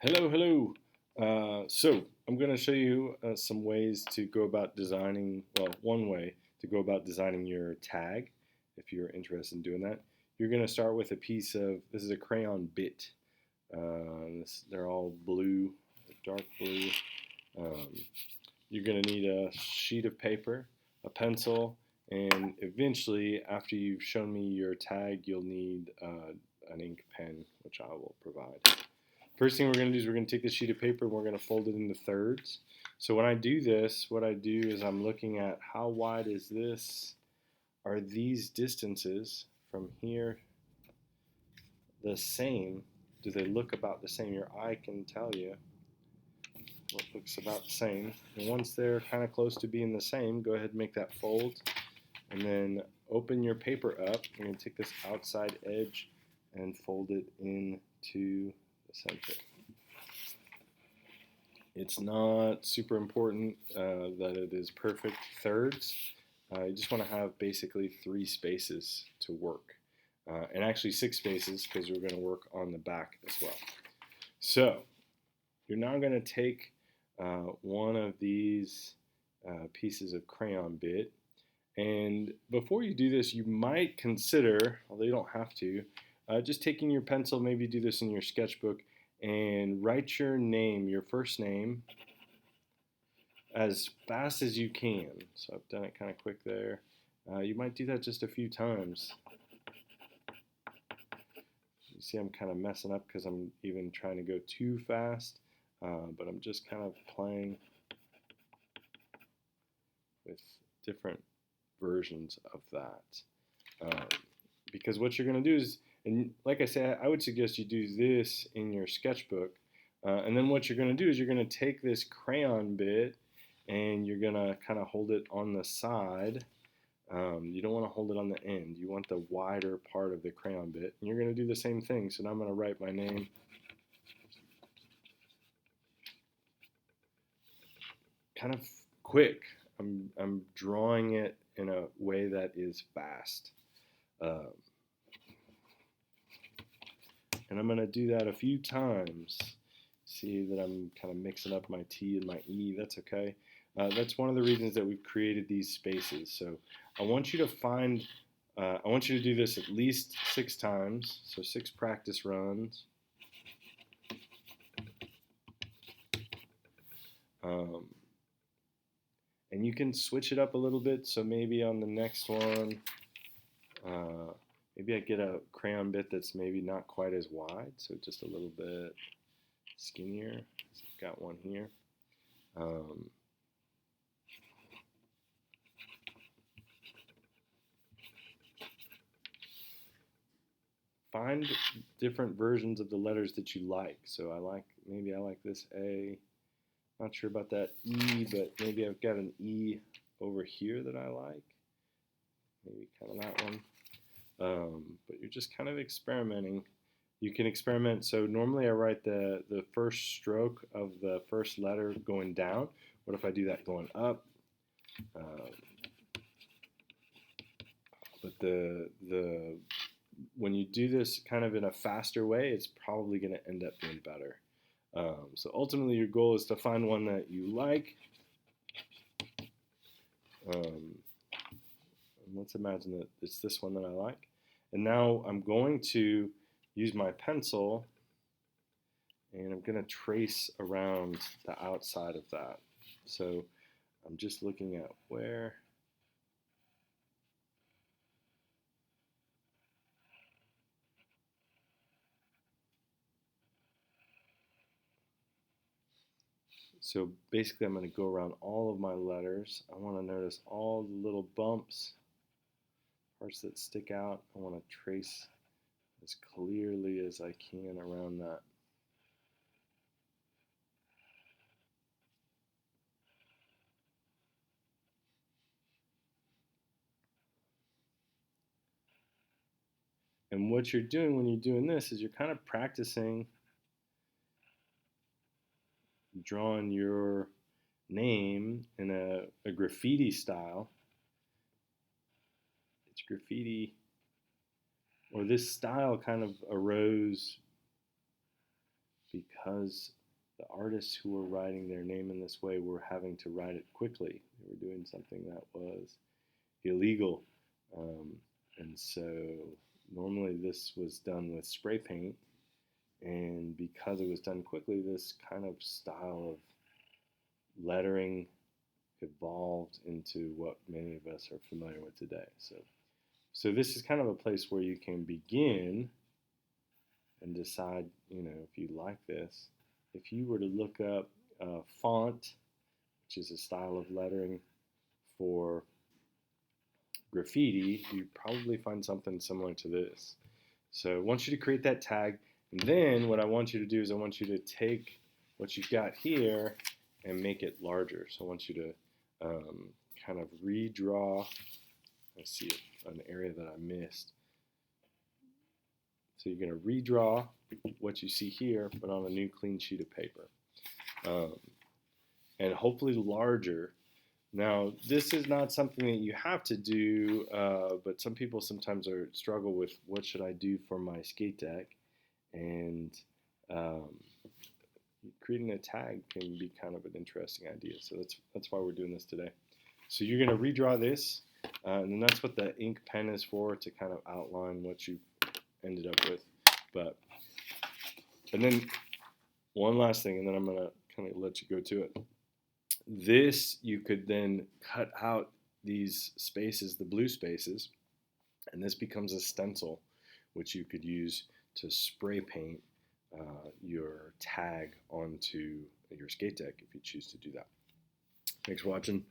Hello, hello. So I'm going to show you some ways to go about designing, well, one way to go about designing your tag if you're interested in doing that. You're going to start with a piece of, this is a crayon bit. They're all blue, dark blue. Um, you're going to need a sheet of paper, a pencil, and eventually, after you've shown me your tag, you'll need an ink pen, which I will provide. First thing we're going to do is we're going to take this sheet of paper and we're going to fold it into thirds. So when I do this, what I do is I'm looking at how wide is this? Are these distances from here the same? Do they look about the same? Your eye can tell you what looks about the same. And once they're kind of close to being the same, go ahead and make that fold. And then open your paper up. You're going to take this outside edge and fold it into the center. It's not super important that it is perfect thirds. You just want to have basically 3 spaces to work. And actually 6 spaces because we're going to work on the back as well. So you're now going to take one of these pieces of crayon bit. And before you do this, you might consider, although you don't have to, just taking your pencil, maybe do this in your sketchbook, and write your name, your first name, as fast as you can. So I've done it kind of quick there. You might do that just a few times. You see I'm kind of messing up because I'm even trying to go too fast, but I'm just kind of playing with different versions of that. Because what you're going to do is, and like I said, I would suggest you do this in your sketchbook. And then what you're going to do is you're going to take this crayon bit and you're going to kind of hold it on the side. You don't want to hold it on the end. You want the wider part of the crayon bit. And you're going to do the same thing. So now I'm going to write my name. Kind of quick. I'm drawing it in a way that is fast. And I'm going to do that a few times. See that I'm kind of mixing up my T and my E. That's okay. That's one of the reasons that we've created these spaces. So I want you to find, I want you to do this at least 6 times. So 6 practice runs. And you can switch it up a little bit. So maybe on the next one, maybe I get a crayon bit that's maybe not quite as wide. So just a little bit skinnier. So I've got one here. Find different versions of the letters that you like. So maybe I like this A. Not sure about that E, but maybe I've got an E over here that I like. Maybe kind of that one. But you're just kind of experimenting. You can experiment. So normally I write the first stroke of the first letter going down. What if I do that going up? But when you do this kind of in a faster way, it's probably going to end up being better. So ultimately, your goal is to find one that you like. Let's imagine that it's this one that I like. And now I'm going to use my pencil and I'm going to trace around the outside of that. So I'm just looking at where. So basically I'm going to go around all of my letters. I want to notice all the little bumps, parts that stick out. I want to trace as clearly as I can around that. And what you're doing when you're doing this is you're kind of practicing drawing your name in a graffiti style. It's graffiti, or this style kind of arose because the artists who were writing their name in this way were having to write it quickly. They were doing something that was illegal. And so normally this was done with spray paint, and because it was done quickly, this kind of style of lettering evolved into what many of us are familiar with today. So this is kind of a place where you can begin and decide, if you like this. If you were to look up font, which is a style of lettering for graffiti, you'd probably find something similar to this. So I want you to create that tag, and then what I want you to do is I want you to take what you've got here and make it larger. So I want you to kind of redraw. I see an area that I missed. So you're going to redraw what you see here, but on a new clean sheet of paper. And hopefully larger. Now, this is not something that you have to do, but some people sometimes struggle with what should I do for my skate deck, and creating a tag can be kind of an interesting idea. So that's why we're doing this today. So you're going to redraw this, and then that's what the ink pen is for, to kind of outline what you ended up with. And then one last thing, and then I'm going to kind of let you go to it. This, you could then cut out these spaces, the blue spaces, and this becomes a stencil, which you could use to spray paint your tag onto your skate deck if you choose to do that. Thanks for watching.